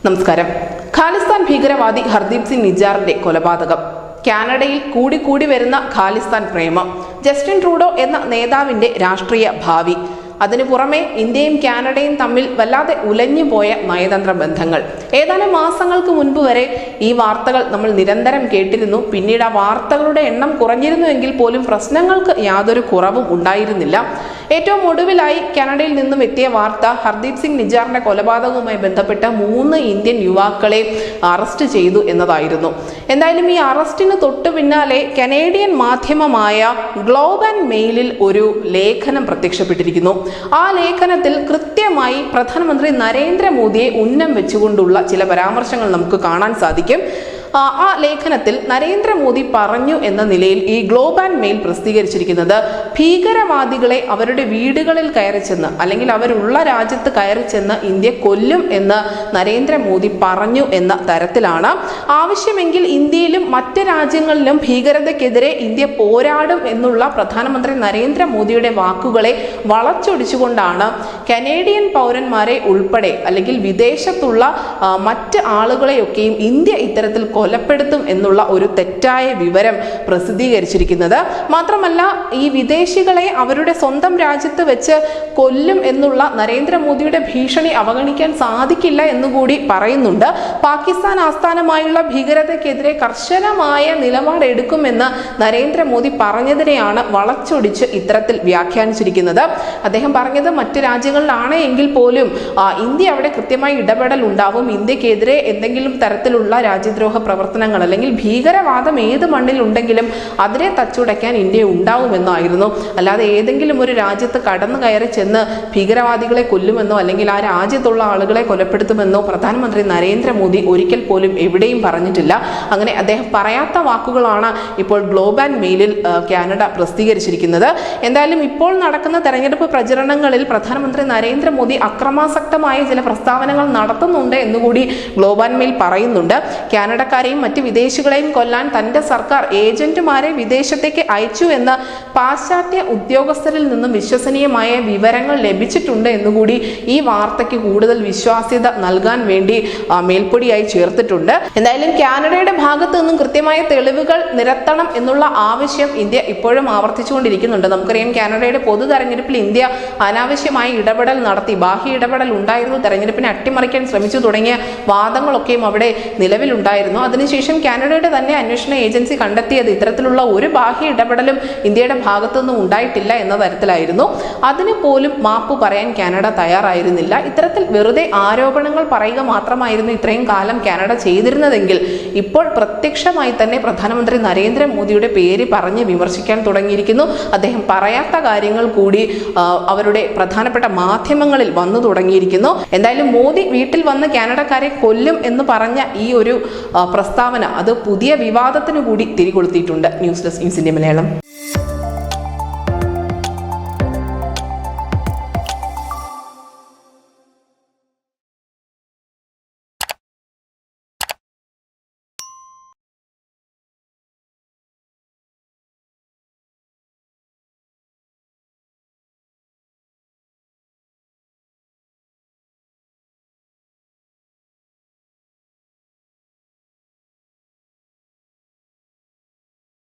നമസ്കാരം. ഖാലിസ്ഥാൻ ഭീകരവാദി ഹർദീപ് സിംഗ് നിജാറിന്റെ കൊലപാതകം, കാനഡയിൽ കൂടി വരുന്ന ഖാലിസ്ഥാൻ പ്രേമം, ജസ്റ്റിൻ ട്രൂഡോ എന്ന നേതാവിന്റെ രാഷ്ട്രീയ ഭാവി, അതിനു പുറമെ ഇന്ത്യയും കാനഡയും തമ്മിൽ വല്ലാതെ ഉലഞ്ഞുപോയ നയതന്ത്ര ബന്ധങ്ങൾ. ഏതാനും മാസങ്ങൾക്ക് മുൻപ് വരെ ഈ വാർത്തകൾ നമ്മൾ നിരന്തരം കേട്ടിരുന്നു. പിന്നീട് ആ വാർത്തകളുടെ എണ്ണം കുറഞ്ഞിരുന്നുവെങ്കിൽ പോലും പ്രശ്നങ്ങൾക്ക് യാതൊരു കുറവും ഉണ്ടായിരുന്നില്ല. ഏറ്റവും ഒടുവിലായി കാനഡയിൽ നിന്നും എത്തിയ വാർത്ത ഹർദീപ് സിംഗ് നിജാറിന്റെ കൊലപാതകവുമായി ബന്ധപ്പെട്ട 3 ഇന്ത്യൻ യുവാക്കളെ അറസ്റ്റ് ചെയ്തു എന്നതായിരുന്നു. എന്തായാലും ഈ അറസ്റ്റിന് തൊട്ടു പിന്നാലെ കനേഡിയൻ മാധ്യമമായ ഗ്ലോബ് ആൻഡ് മെയിലിൽ ഒരു ലേഖനം പ്രത്യക്ഷപ്പെട്ടിരിക്കുന്നു. ആ ലേഖനത്തിൽ കൃത്യമായി പ്രധാനമന്ത്രി നരേന്ദ്രമോദിയെ ഉന്നം വെച്ചുകൊണ്ടുള്ള ചില പരാമർശങ്ങൾ നമുക്ക് കാണാൻ സാധിക്കും. ആ ലേഖനത്തിൽ നരേന്ദ്രമോദി പറഞ്ഞു എന്ന നിലയിൽ ഈ ഗ്ലോബ് ആൻഡ് മെയിൽ പ്രസിദ്ധീകരിച്ചിരിക്കുന്നത് ഭീകരവാദികളെ അവരുടെ വീടുകളിൽ കയറി ചെന്ന് അല്ലെങ്കിൽ അവരുള്ള രാജ്യത്ത് കയറി ചെന്ന് ഇന്ത്യ കൊല്ലും എന്ന് നരേന്ദ്രമോദി പറഞ്ഞു എന്ന തരത്തിലാണ്. ആവശ്യമെങ്കിൽ ഇന്ത്യയിലും മറ്റ് രാജ്യങ്ങളിലും ഭീകരതയ്ക്കെതിരെ ഇന്ത്യ പോരാടും എന്നുള്ള പ്രധാനമന്ത്രി നരേന്ദ്രമോദിയുടെ വാക്കുകളെ വളച്ചൊടിച്ചുകൊണ്ടാണ് കനേഡിയൻ പൗരന്മാരെ ഉൾപ്പെടെ അല്ലെങ്കിൽ വിദേശത്തുള്ള മറ്റ് ആളുകളെയൊക്കെയും ഇന്ത്യ ഇത്തരത്തിൽ കൊലപ്പെടുത്തും എന്നുള്ള ഒരു തെറ്റായ വിവരം പ്രസിദ്ധീകരിച്ചിരിക്കുന്നത്. മാത്രമല്ല, ഈ വിദേശികളെ അവരുടെ സ്വന്തം രാജ്യത്ത് വെച്ച് കൊല്ലും എന്നുള്ള നരേന്ദ്രമോദിയുടെ ഭീഷണി അവഗണിക്കാൻ സാധിക്കില്ല എന്നുകൂടി പറയുന്നുണ്ട്. പാകിസ്ഥാൻ ആസ്ഥാനമായുള്ള ഭീകരതയ്ക്കെതിരെ കർശനമായ നിലപാടെടുക്കുമെന്ന് നരേന്ദ്രമോദി പറഞ്ഞതിനെയാണ് വളച്ചൊടിച്ച് ഇത്തരത്തിൽ വ്യാഖ്യാനിച്ചിരിക്കുന്നത്. അദ്ദേഹം പറഞ്ഞത് മറ്റ് രാജ്യങ്ങളിലാണ് എങ്കിൽ പോലും ഇന്ത്യ അവിടെ കൃത്യമായി ഇടപെടൽ ഉണ്ടാവും, ഇന്ത്യക്കെതിരെ എന്തെങ്കിലും തരത്തിലുള്ള രാജ്യദ്രോഹ പ്രവർത്തനങ്ങൾ അല്ലെങ്കിൽ ഭീകരവാദം ഏത് മണ്ണിൽ ഉണ്ടെങ്കിലും അതിനെ തച്ചുടയ്ക്കാൻ ഇന്ത്യ ഉണ്ടാവുമെന്നായിരുന്നു. അല്ലാതെ ഏതെങ്കിലും ഒരു രാജ്യത്ത് കടന്നു കയറി ചെന്ന് ഭീകരവാദികളെ കൊല്ലുമെന്നോ അല്ലെങ്കിൽ ആ രാജ്യത്തുള്ള ആളുകളെ കൊലപ്പെടുത്തുമെന്നോ പ്രധാനമന്ത്രി നരേന്ദ്രമോദി ഒരിക്കൽ പോലും എവിടെയും പറഞ്ഞിട്ടില്ല. അങ്ങനെ അദ്ദേഹം പറയാത്ത വാക്കുകളാണ് ഇപ്പോൾ ഗ്ലോബ് ആൻഡ് മെയിലിൽ കാനഡ പ്രസിദ്ധീകരിച്ചിരിക്കുന്നത്. എന്തായാലും ഇപ്പോൾ നടക്കുന്ന തെരഞ്ഞെടുപ്പ് പ്രചരണങ്ങളിൽ പ്രധാനമന്ത്രി നരേന്ദ്രമോദി അക്രമാസക്തമായ ചില പ്രസ്താവനകൾ നടത്തുന്നുണ്ട് എന്നുകൂടി ഗ്ലോബ് ആൻഡ് മെയിൽ പറയുന്നുണ്ട്. കാനഡക്കാരെയും മറ്റ് വിദേശികളെയും കൊല്ലാൻ തന്റെ സർക്കാർ ഏജന്റുമാരെ വിദേശത്തേക്ക് അയച്ചു എന്ന് പാശ്ചാത്യ ഉദ്യോഗസ്ഥരിൽ നിന്നും വിശ്വസനീയമായ വിവരങ്ങൾ ലഭിച്ചിട്ടുണ്ട് എന്നുകൂടി ഈ വാർത്തയ്ക്ക് കൂടുതൽ വിശ്വാസ്യത നൽകാൻ വേണ്ടി മേൽപ്പൊടിയായി ചേർത്തിട്ടുണ്ട്. എന്തായാലും കാനഡയുടെ ഭാഗത്ത് നിന്നും കൃത്യമായ തെളിവുകൾ നിരത്തണം എന്നുള്ള ആവശ്യം ഇന്ത്യ ഇപ്പോഴും ആവർത്തിച്ചുകൊണ്ടിരിക്കുന്നുണ്ട്. നമുക്കറിയാം, കാനഡയുടെ പൊതു തെരഞ്ഞെടുപ്പിൽ ഇന്ത്യ അനാവശ്യമായി ഇടപെടൽ നടത്തി, ബാഹ്യ ഇടപെടൽ ഉണ്ടായിരുന്നു, തെരഞ്ഞെടുപ്പിനെ അട്ടിമറിക്കാൻ ശ്രമിച്ചു തുടങ്ങിയ വാദങ്ങളൊക്കെയും അവിടെ നിലവിലുണ്ടായിരുന്നു. അതിനുശേഷം കാനഡയുടെ തന്നെ അന്വേഷണ ഏജൻസി കണ്ടെത്തിയത് ഇത്തരത്തിലുള്ള ഒരു ബാഹ്യ ഇടപെടലും ഇന്ത്യയുടെ ഭാഗത്തുനിന്നും ഉണ്ടായിട്ടില്ല എന്ന തരത്തിലായിരുന്നു. അതിന് പോലും മാപ്പ് പറയാൻ കാനഡ തയ്യാറായിരുന്നില്ല. ഇത്തരത്തിൽ വെറുതെ ആരോപണങ്ങൾ പറയുക മാത്രമായിരുന്നു ഇത്രയും കാലം കാനഡ ചെയ്തിരുന്നതെങ്കിൽ ഇപ്പോൾ പ്രത്യക്ഷമായി തന്നെ പ്രധാനമന്ത്രി നരേന്ദ്രമോദിയുടെ പേര് പറഞ്ഞ് വിമർശിക്കാൻ തുടങ്ങിയിരിക്കുന്നു. അദ്ദേഹം പറയാത്ത കാര്യങ്ങൾ കൂടി അവരുടെ പ്രധാനപ്പെട്ട മാധ്യമങ്ങളിൽ വന്നു തുടങ്ങിയിരിക്കുന്നു. എന്തായാലും മോദി വീട്ടിൽ വന്ന് കാനഡക്കാരെ കൊല്ലും എന്ന് പറഞ്ഞ ഈ ഒരു പ്രസ്താവന അത് പുതിയ വിവാദത്തിന് കൂടി തിരികൊളുത്തിയിട്ടുണ്ട്. News desk news India Malayalam.